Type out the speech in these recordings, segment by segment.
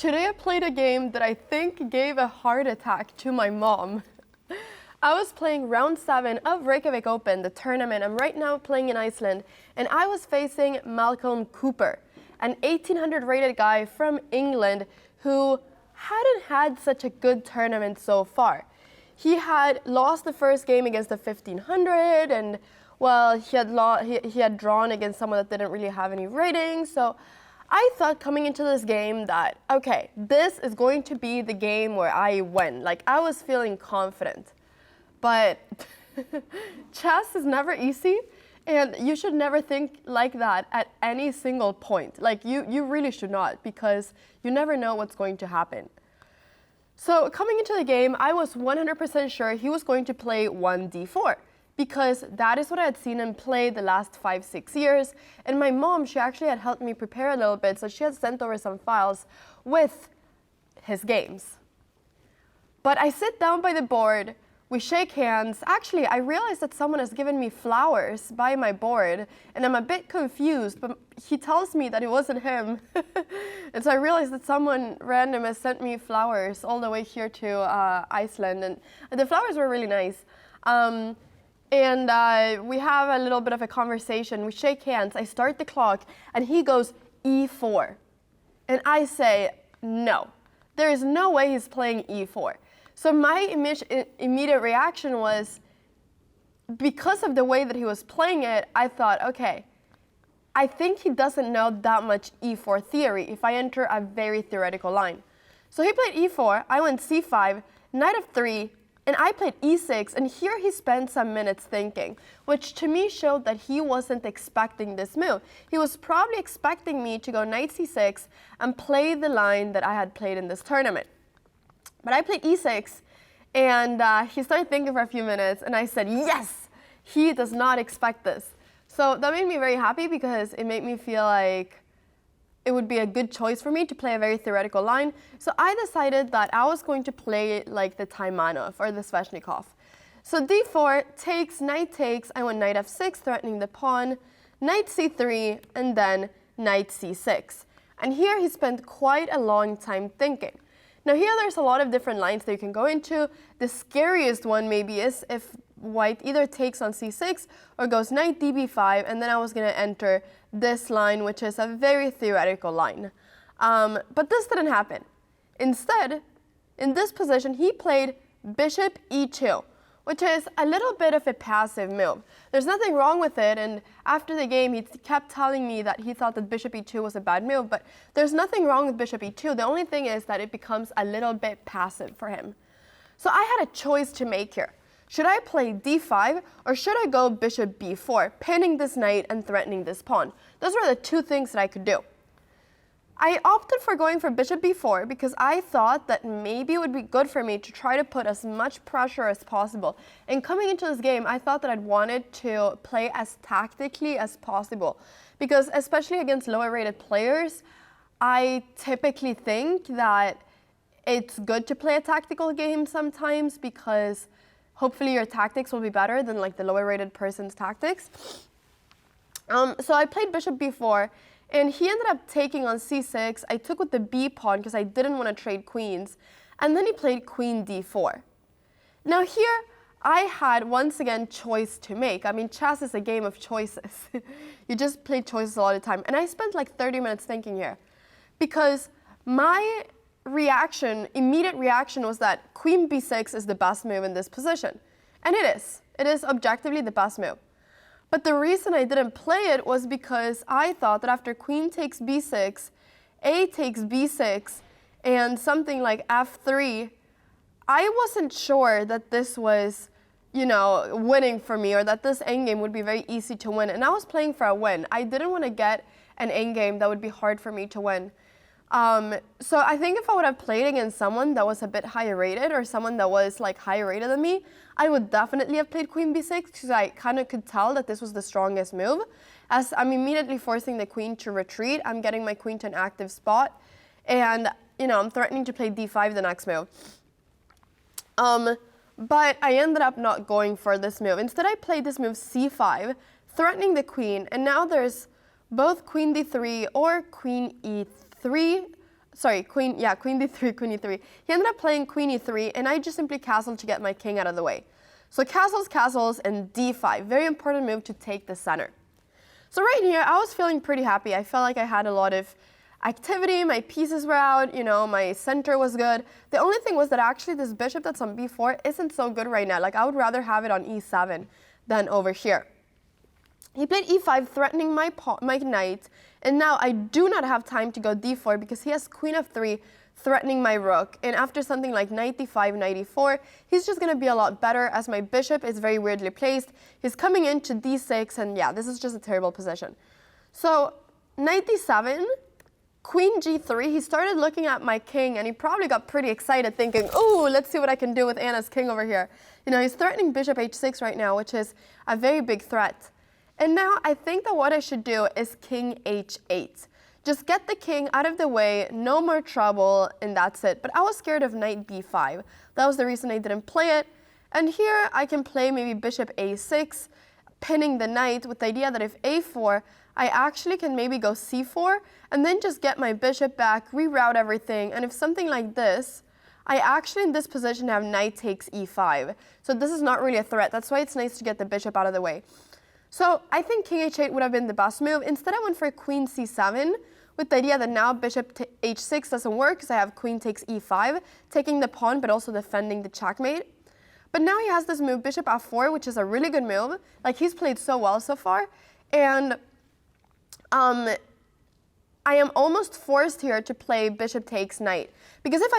Today I played a game that I think gave a heart attack to my mom. I was playing round 7 of Reykjavik Open, the tournament. I'm right now playing in Iceland, and I was facing Malcolm Cooper, an 1800 rated guy from England who hadn't had such a good tournament so far. He had lost the first game against the 1500, and well, he had drawn against someone that didn't really have any ratings. So I thought coming into this game that, okay, this is going to be the game where I win. Like, I was feeling confident. But chess is never easy, and you should never think like that at any single point. Like, you really should not, because you never know what's going to happen. So coming into the game, I was 100% sure he was going to play 1d4, because that is what I had seen him play the last 5-6 years. And my mom, she actually had helped me prepare a little bit, so she had sent over some files with his games. But I sit down by the board, we shake hands. Actually, I realized that someone has given me flowers by my board, and I'm a bit confused, but he tells me that it wasn't him. And so I realized that someone random has sent me flowers all the way here to Iceland, and the flowers were really nice. And we have a little bit of a conversation. We shake hands. I start the clock, and he goes e4. And I say, no, there is no way he's playing e4. So my immediate reaction was, because of the way that he was playing it, I thought, okay, I think he doesn't know that much e4 theory if I enter a very theoretical line. So he played e4, I went c5, knight f3, and I played e6, and here he spent some minutes thinking, which to me showed that he wasn't expecting this move. He was probably expecting me to go knight c6 and play the line that I had played in this tournament. But I played e6, and he started thinking for a few minutes, and I said, yes, he does not expect this. So that made me very happy, because it made me feel like it would be a good choice for me to play a very theoretical line. So I decided that I was going to play like the Taimanov or the Sveshnikov. So d4 takes, knight takes, I went knight f6, threatening the pawn, knight c3, and then knight c6. And here he spent quite a long time thinking. Now here there's a lot of different lines that you can go into. The scariest one maybe is if white either takes on c6 or goes knight db5, and then I was going to enter this line, which is a very theoretical line. But this didn't happen. Instead, in this position, he played bishop e2, which is a little bit of a passive move. There's nothing wrong with it, and after the game, he kept telling me that he thought that bishop e2 was a bad move, but there's nothing wrong with bishop e2. The only thing is that it becomes a little bit passive for him. So I had a choice to make here. Should I play d5, or should I go bishop b4, pinning this knight and threatening this pawn? Those were the two things that I could do. I opted for going for bishop b4 because I thought that maybe it would be good for me to try to put as much pressure as possible. And coming into this game, I thought that I'd wanted to play as tactically as possible, because especially against lower rated players, I typically think that it's good to play a tactical game sometimes, because hopefully your tactics will be better than like the lower rated person's tactics. So I played bishop b4, and he ended up taking on c6. I took with the b pawn because I didn't want to trade queens, and then he played queen d4. Now here I had once again choice to make. I mean, chess is a game of choices. You just play choices all the time, and I spent like 30 minutes thinking here, because my immediate reaction was that queen b6 is the best move in this position. And it is. It is objectively the best move. But the reason I didn't play it was because I thought that after queen takes b6, a takes b6, and something like f3, I wasn't sure that this was, winning for me, or that this endgame would be very easy to win. And I was playing for a win. I didn't want to get an endgame that would be hard for me to win. So I think if I would have played against someone that was a bit higher rated, or someone that was like higher rated than me, I would definitely have played queen b6, because I kind of could tell that this was the strongest move. As I'm immediately forcing the queen to retreat, I'm getting my queen to an active spot, and I'm threatening to play d5 the next move. But I ended up not going for this move. Instead, I played this move c5, threatening the queen, and now there's both queen d3 or queen e3 queen d3, queen e3. He ended up playing queen e3, and I just simply castled to get my king out of the way. So castles, and d5. Very important move to take the center. So right here, I was feeling pretty happy. I felt like I had a lot of activity, my pieces were out, my center was good. The only thing was that actually this bishop that's on b4 isn't so good right now. Like, I would rather have it on e7 than over here. He played e5, threatening my knight, and now I do not have time to go d4 because he has queen f3, threatening my rook. And after something like knight d5, knight e4, he's just going to be a lot better as my bishop is very weirdly placed. He's coming into d6, and yeah, this is just a terrible position. So knight d7, queen g3, he started looking at my king, and he probably got pretty excited thinking, ooh, let's see what I can do with Anna's king over here. He's threatening bishop h6 right now, which is a very big threat. And now I think that what I should do is king h8. Just get the king out of the way, no more trouble, and that's it. But I was scared of knight b5. That was the reason I didn't play it. And here I can play maybe bishop a6, pinning the knight with the idea that if a4, I actually can maybe go c4, and then just get my bishop back, reroute everything. And if something like this, I actually in this position have knight takes e5. So this is not really a threat. That's why it's nice to get the bishop out of the way. So I think king h8 would have been the best move. Instead, I went for queen c7 with the idea that now bishop h6 doesn't work because I have queen takes e5, taking the pawn but also defending the checkmate. But now he has this move, bishop f4, which is a really good move. Like, he's played so well so far. And I am almost forced here to play bishop takes knight. Because if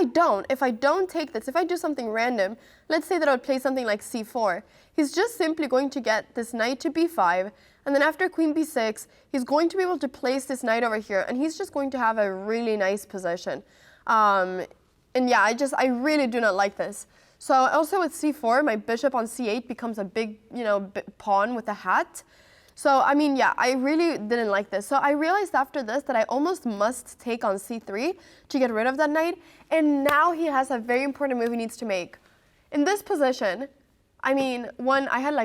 I don't take this, if I do something random, let's say that I would play something like c4, he's just simply going to get this knight to b5, and then after queen b6, he's going to be able to place this knight over here, and he's just going to have a really nice position. And yeah, I really do not like this. So also with c4, my bishop on c8 becomes a big, pawn with a hat. So, I mean, yeah, I really didn't like this. So I realized after this that I almost must take on c3 to get rid of that knight. And now he has a very important move he needs to make. In this position, I mean, I had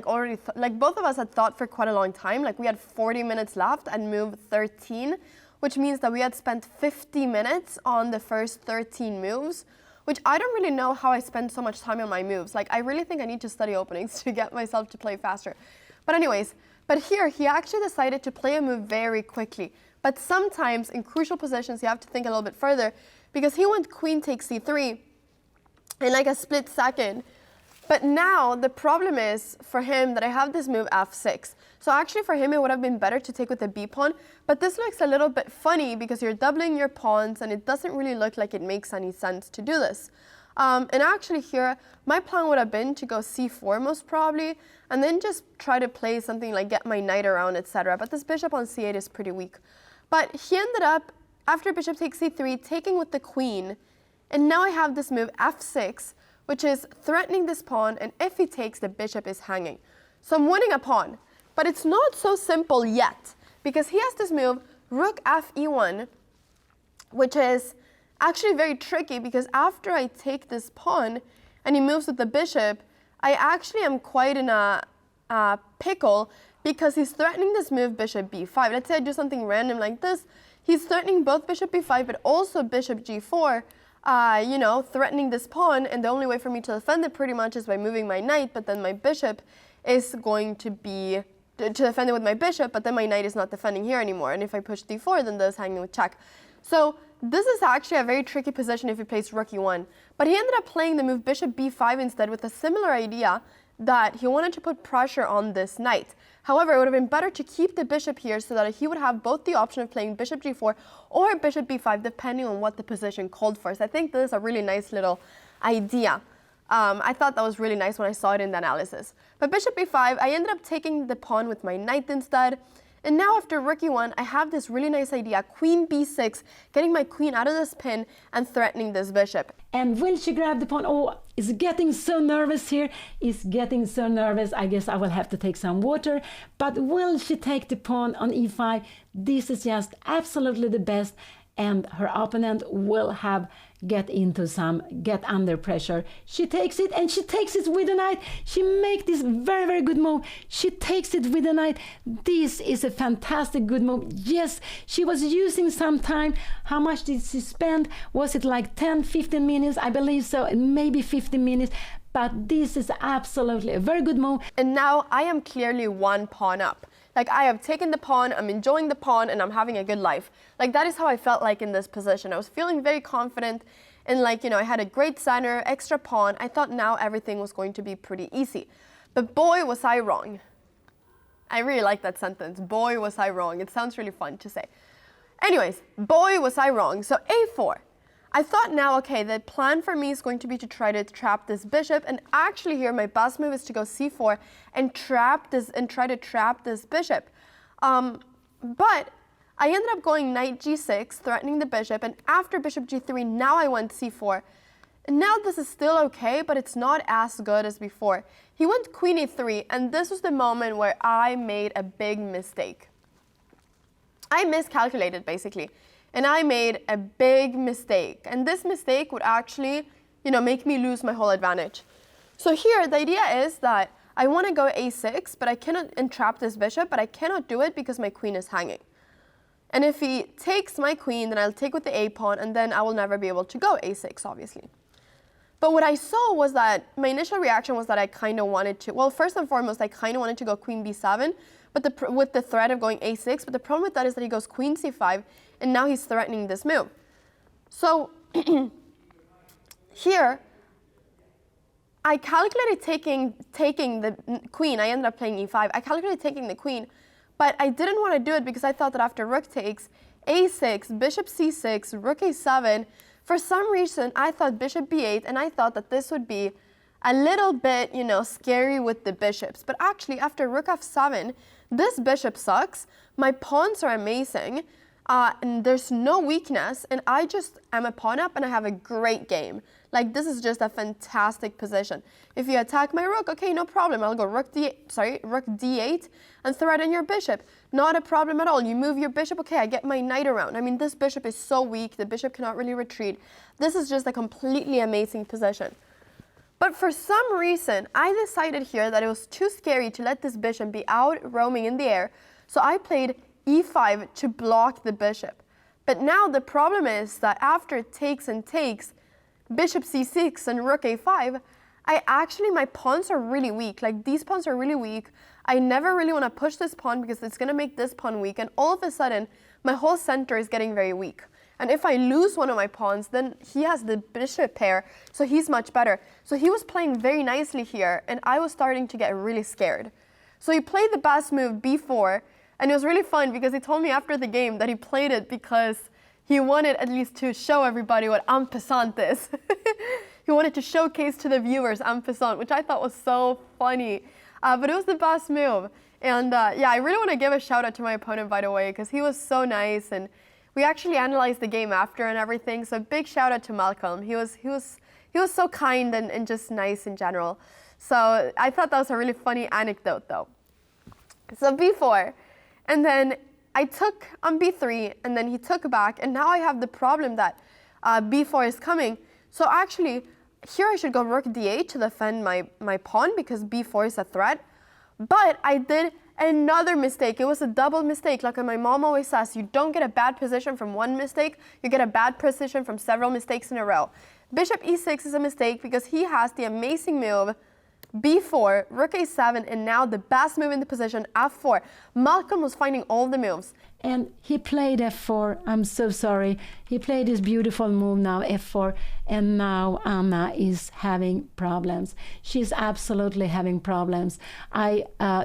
both of us had thought for quite a long time. Like, we had 40 minutes left and move 13, which means that we had spent 50 minutes on the first 13 moves, which I don't really know how I spend so much time on my moves. Like, I really think I need to study openings to get myself to play faster. But anyways, here he actually decided to play a move very quickly. But sometimes in crucial positions, you have to think a little bit further, because he went queen takes c3 in like a split second. But now the problem is for him that I have this move f6. So actually for him, it would have been better to take with the b pawn. But this looks a little bit funny because you're doubling your pawns, and it doesn't really look like it makes any sense to do this. And actually here, my plan would have been to go c4 most probably, and then just try to play something like get my knight around, etc. But this bishop on c8 is pretty weak. But he ended up, after bishop takes c3, taking with the queen. And now I have this move f6, which is threatening this pawn, and if he takes, the bishop is hanging. So I'm winning a pawn. But it's not so simple yet, because he has this move, rook f e1, which is actually very tricky, because after I take this pawn and he moves with the bishop, I actually am quite in a pickle, because he's threatening this move bishop b5. Let's say I do something random like this. He's threatening both bishop b5 but also bishop g4, threatening this pawn, and the only way for me to defend it pretty much is by moving my knight, but then my bishop is going to be to defend it with my bishop, but then my knight is not defending here anymore. And if I push d4, then this is hanging with check. So this is actually a very tricky position if he plays rook e1. But he ended up playing the move bishop b5 instead, with a similar idea that he wanted to put pressure on this knight. However, it would have been better to keep the bishop here so that he would have both the option of playing bishop g4 or bishop b5, depending on what the position called for. So I think this is a really nice little idea. I thought that was really nice when I saw it in the analysis. But bishop b5, I ended up taking the pawn with my knight instead. And now after rook e1, I have this really nice idea, queen b6, getting my queen out of this pin and threatening this bishop. And will she grab the pawn? Oh, is getting so nervous here. Is getting so nervous. I guess I will have to take some water. But will she take the pawn on e5? This is just absolutely the best. and her opponent will get under pressure. She takes it, and she takes it with the knight. She makes this very, very good move. She takes it with the knight. This is a fantastic good move. Yes, she was using some time. How much did she spend? Was it like 10, 15 minutes? I believe so, maybe 15 minutes. But this is absolutely a very good move. And now I am clearly one pawn up. Like, I have taken the pawn, I'm enjoying the pawn, and I'm having a good life. Like, that is how I felt like in this position. I was feeling very confident, and like, I had a great center, extra pawn. I thought now everything was going to be pretty easy. But boy, was I wrong. I really like that sentence. Boy, was I wrong. It sounds really fun to say. Anyways, boy, was I wrong. So a4. I thought now, okay, the plan for me is going to be to try to trap this bishop, and actually here my best move is to go c4 and try to trap this bishop. But I ended up going knight g6, threatening the bishop, and after bishop g3, now I went c4. And now this is still okay, but it's not as good as before. He went queen e3, and this was the moment where I made a big mistake. I miscalculated, basically. And I made a big mistake. And this mistake would actually, make me lose my whole advantage. So here, the idea is that I want to go a6, but I cannot entrap this bishop, but I cannot do it because my queen is hanging. And if he takes my queen, then I'll take with the a pawn, and then I will never be able to go a6, obviously. But what I saw was that my initial reaction was that I kind of wanted to, well, first and foremost, I kind of wanted to go queen b7, but with the threat of going a6, but the problem with that is that he goes queen c5, and now he's threatening this move. So here, I calculated taking the queen. I ended up playing e5. I calculated taking the queen, but I didn't want to do it because I thought that after rook takes, a6, bishop c6, rook a7, for some reason I thought bishop b8, and I thought that this would be a little bit, scary with the bishops. But actually, after rook f7, this bishop sucks. My pawns are amazing. And there's no weakness, and I just am a pawn up and I have a great game. Like, this is just a fantastic position. If you attack my rook, okay, no problem. I'll go rook d8 and threaten your bishop. Not a problem at all. You move your bishop, okay, I get my knight around. I mean, this bishop is so weak. The bishop cannot really retreat. This is just a completely amazing position. But for some reason, I decided here that it was too scary to let this bishop be out roaming in the air. So I played e5 to block the bishop. But now the problem is that after it takes and takes, bishop c6 and rook a5, my pawns are really weak. Like, these pawns are really weak. I never really want to push this pawn because it's going to make this pawn weak. And all of a sudden, my whole center is getting very weak. And if I lose one of my pawns, then he has the bishop pair, so he's much better. So he was playing very nicely here, and I was starting to get really scared. So he played the best move, b4, and it was really fun because he told me after the game that he played it because he wanted at least to show everybody what en passant is. He wanted to showcase to the viewers en passant, which I thought was so funny. But it was the best move. And I really want to give a shout out to my opponent, by the way, because he was so nice, and we actually analyzed the game after and everything. So big shout out to Malcolm. He was so kind and just nice in general. So I thought that was a really funny anecdote, though. So b4. And then I took on b3, and then he took back, and now I have the problem that b4 is coming. So actually, here I should go rook d8 to defend my pawn because b4 is a threat. But I did another mistake. It was a double mistake. Like my mom always says, you don't get a bad position from one mistake, you get a bad position from several mistakes in a row. Bishop e6 is a mistake because he has the amazing move b4, rook a7, and now the best move in the position, f4. Malcolm was finding all the moves. And he played f4. I'm so sorry. He played this beautiful move now, f4, and now Anna is having problems. She's absolutely having problems.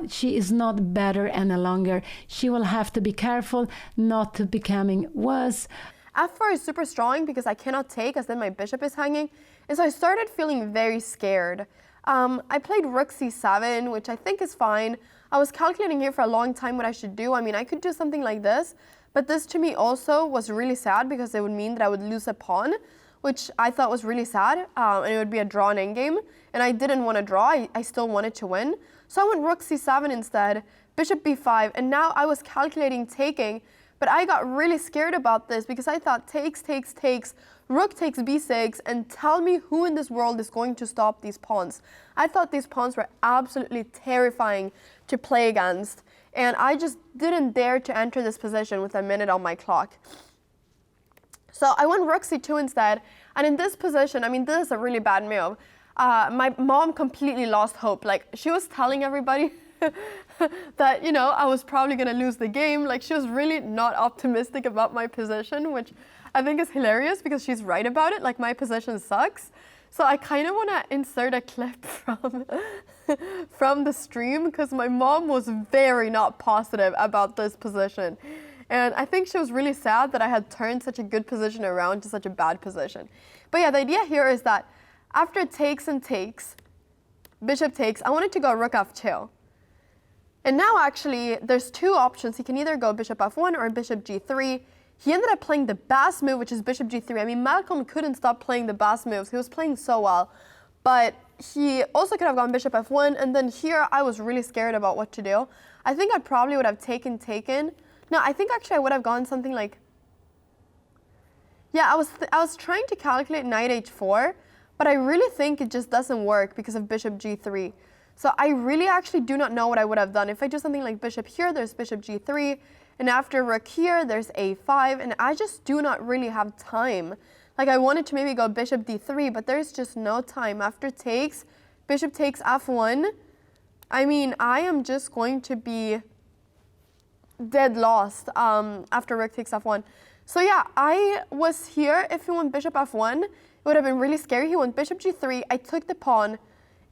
She is not better any longer. She will have to be careful not to becoming worse. f4 is super strong because I cannot take, as then my bishop is hanging. And so I started feeling very scared. I played rook c7, which I think is fine. I was calculating here for a long time what I should do. I mean, I could do something like this, but this to me also was really sad because it would mean that I would lose a pawn, which I thought was really sad, and it would be a drawn endgame, and I didn't want to draw. I still wanted to win. So I went rook c7 instead, bishop b5, and now I was calculating taking, But I got really scared about this because I thought takes, rook takes b6, and tell me who in this world is going to stop these pawns. I thought these pawns were absolutely terrifying to play against, and I just didn't dare to enter this position with a minute on my clock. So I went rook c2 instead, and in this position, I mean, this is a really bad move. My mom completely lost hope. Like, she was telling everybody that, you know, I was probably gonna lose the game. Like, she was really not optimistic about my position, which I think is hilarious because she's right about it. Like, my position sucks. So I kind of want to insert a clip from the stream because my mom was very not positive about this position. And I think she was really sad that I had turned such a good position around to such a bad position. But yeah, the idea here is that after takes and takes, bishop takes, I wanted to go rook f2. And now actually there's two options. He can either go bishop f1 or bishop g3. He ended up playing the best move, which is bishop g3. I mean, Malcolm couldn't stop playing the best moves. He was playing so well. But he also could have gone bishop f1. And then here, I was really scared about what to do. I think I probably would have taken. No, I think actually I would have gone something like... Yeah, I was trying to calculate knight h4. But I really think it just doesn't work because of bishop g3. So I really actually do not know what I would have done. If I do something like bishop here, there's bishop g3. And after rook here, there's a5, and I just do not really have time. Like, I wanted to maybe go bishop d3, but there's just no time. After takes, bishop takes f1. I mean, I am just going to be dead lost after rook takes f1. So yeah, I was here. If he went bishop f1, it would have been really scary. He went bishop g3, I took the pawn,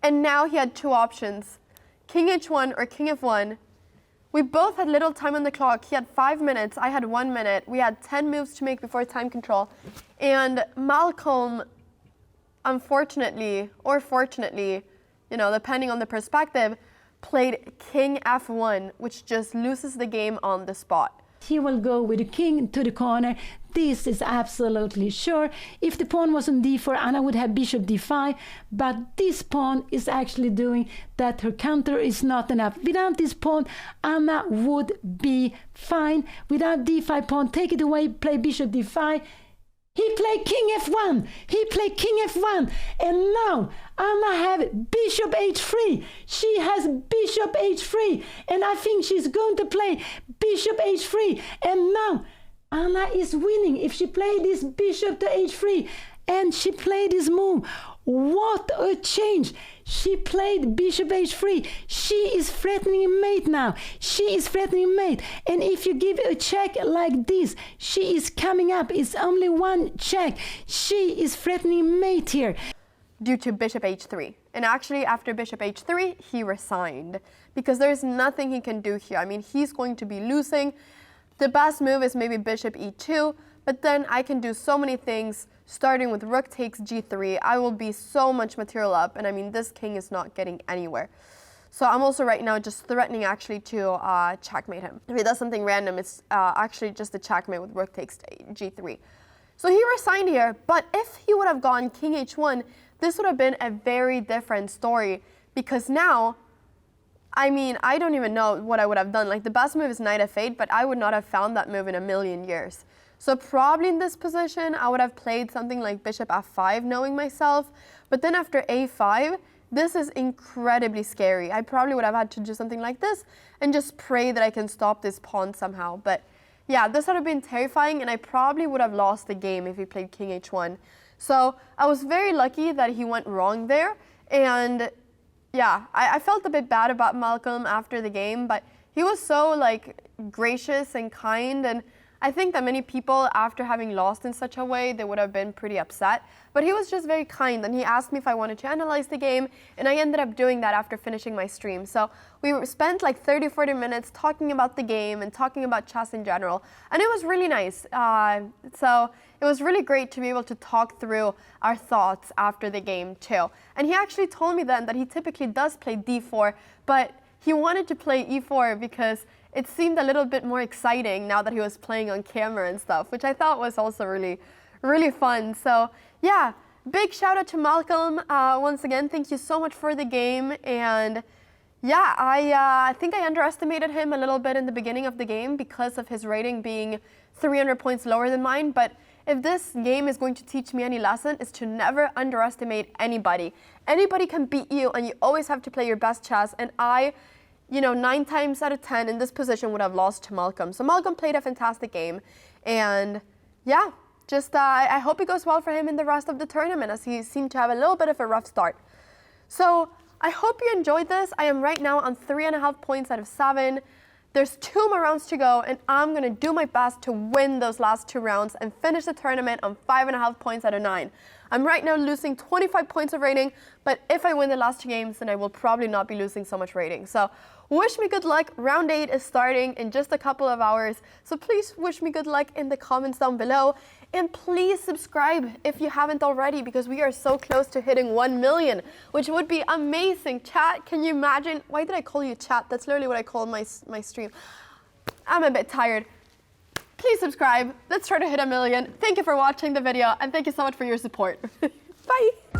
and now he had two options, king h1 or king f1. We both had little time on the clock. He had 5 minutes, I had 1 minute. We had 10 moves to make before time control. And Malcolm, unfortunately, or fortunately, you know, depending on the perspective, played king f1, which just loses the game on the spot. He will go with the king to the corner. This is absolutely sure. If the pawn was on d4, Anna would have bishop d5, but this pawn is actually doing that her counter is not enough. Without this pawn, Anna would be fine. Without d5 pawn, take it away, play bishop d5. He played king f1. He played king f1. And now Anna have bishop h3. She has bishop h3. And I think she's going to play bishop h3. And now Anna is winning if she played this bishop to h3. And she played this move. What a change. She played bishop h3. She is threatening mate now. She is threatening mate. And if you give a check like this, she is coming up. It's only one check. She is threatening mate here. Due to bishop h3. And actually, after bishop h3, he resigned. Because there's nothing he can do here. I mean, he's going to be losing. The best move is maybe bishop e2. But then I can do so many things. Starting with rook takes g3, I will be so much material up, and I mean, this king is not getting anywhere. So I'm also right now just threatening actually to checkmate him. If he does something random, it's actually just a checkmate with rook takes g3. So he resigned here, but if he would have gone king h1, this would have been a very different story, because now, I mean, I don't even know what I would have done. Like, the best move is knight f8, but I would not have found that move in a million years. So probably in this position, I would have played something like bishop f5, knowing myself. But then after a5, this is incredibly scary. I probably would have had to do something like this and just pray that I can stop this pawn somehow. But yeah, this would have been terrifying, and I probably would have lost the game if he played king h1. So I was very lucky that he went wrong there. And yeah, I felt a bit bad about Malcolm after the game, but he was so like gracious and kind, and I think that many people, after having lost in such a way, they would have been pretty upset. But he was just very kind, and he asked me if I wanted to analyze the game, and I ended up doing that after finishing my stream. So we spent like 30, 40 minutes talking about the game and talking about chess in general, and it was really nice. So it was really great to be able to talk through our thoughts after the game too. And he actually told me then that he typically does play d4, but he wanted to play e4 because it seemed a little bit more exciting now that he was playing on camera and stuff, which I thought was also really, really fun. So yeah, big shout out to Malcolm. Once again, thank you so much for the game. And Yeah, I think I underestimated him a little bit in the beginning of the game because of his rating being 300 points lower than mine. But if this game is going to teach me any lesson, it's to never underestimate anybody. Anybody can beat you, and you always have to play your best chess. And I, 9 times out of 10 in this position would have lost to Malcolm. So Malcolm played a fantastic game. And yeah, just I hope it goes well for him in the rest of the tournament, as he seemed to have a little bit of a rough start. So I hope you enjoyed this. I am right now on 3.5 points out of 7. There's 2 more rounds to go, and I'm going to do my best to win those last 2 rounds and finish the tournament on 5.5 points out of 9. I'm right now losing 25 points of rating, but if I win the last 2 games, then I will probably not be losing so much rating. So wish me good luck. Round 8 is starting in just a couple of hours, so please wish me good luck in the comments down below. And please subscribe if you haven't already, because we are so close to hitting 1 million, which would be amazing. Chat, can you imagine? Why did I call you chat? That's literally what I call my stream. I'm a bit tired. Please subscribe. Let's try to hit 1 million. Thank you for watching the video, and thank you so much for your support. Bye.